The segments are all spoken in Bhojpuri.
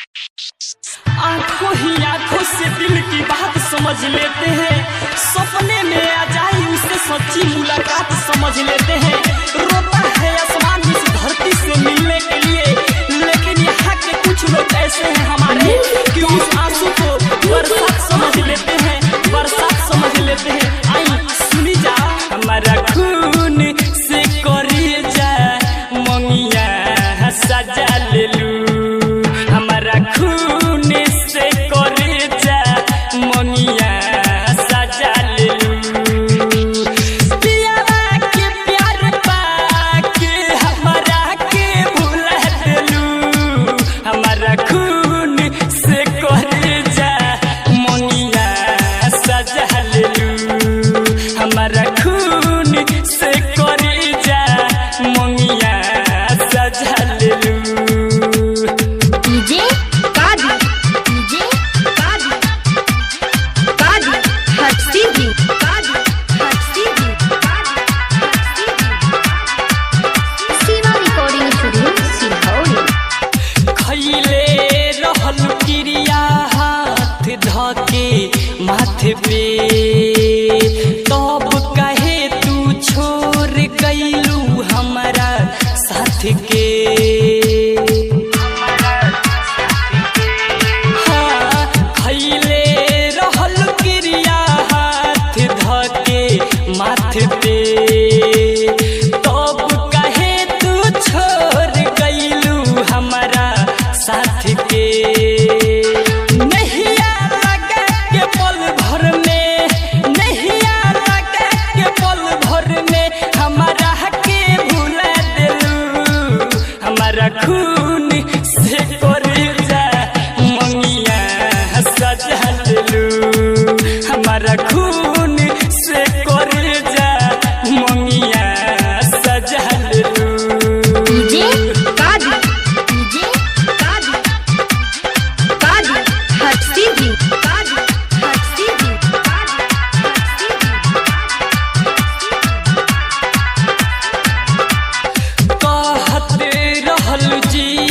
आंखों ही आंखों से दिल की बात समझ लेते हैं, सपने में आ जाए उससे सच्ची मुलाकात समझ लेते हैं। रोता है आसमान इस धरती से मिलने के लिए, लेकिन यहाँ के कुछ लोग ऐसे हैं हमारे कि उस आंसू को बरसात समझ लेते हैं, बरसात समझ लेते हैं। आई सुनी जा हमारा खून से करी जा मंगिया सजा ले लू, हमारा खून से करे जा मंगिया सजा ले लू। पियावा के प्यार पाके हमारा के भुला देलू, हमारा खून से करे जा मंगिया सजा ले लू, हमारा खून से करे जा मंगिया सजा ले लू। धके माथे पे तब कहे तू छोड़ गईलू हमारा साथ के, हाँ खैले रहल क्रिया हाथ धके माथे पे तब कहे तू छोड़ गईलू हमारा साथ के। खून से करे जा मंगिया सजा ले लू, हमारा खून से करे जा मंगिया सजा ले लू।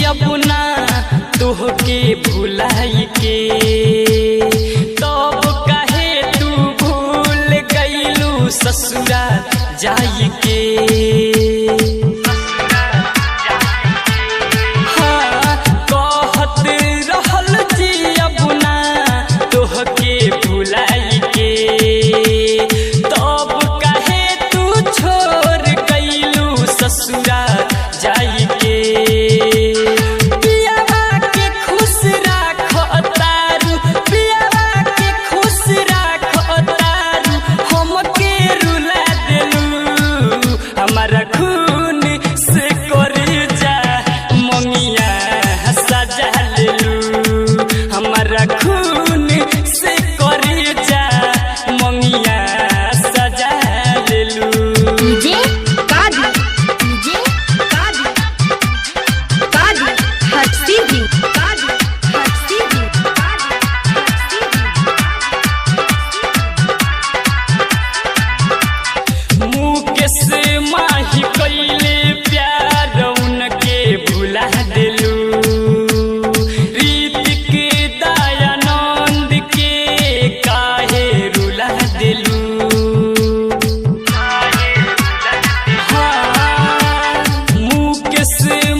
अपना तोहके भुलाई के तब कहे तू भूल गईलू ससुरा जाई के, हाँ कहत रहल जी अपना तोहके भुलाई के तब कहे तू छोड़ गईलू ससुरा जाई के। हमारा खून से करे जा मंगिया सजा ले लू, हमारा खून से करे जा मंगिया सजा ले लू। से माही कैले प्यार उनके भुला देलू, रीत के दयानंद के काहे रुला देलू, हाँ मुकेश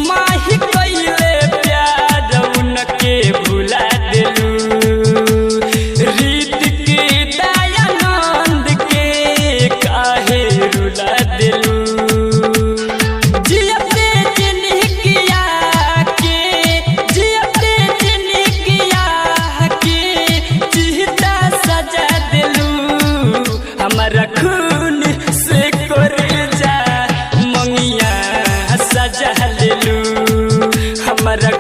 माही कैले प्यार उनके भुला देलू, रीत के दयानंद के काहे रुला देलू। हमारा खून से करे जा मंगिया सजा ले लू, हमारा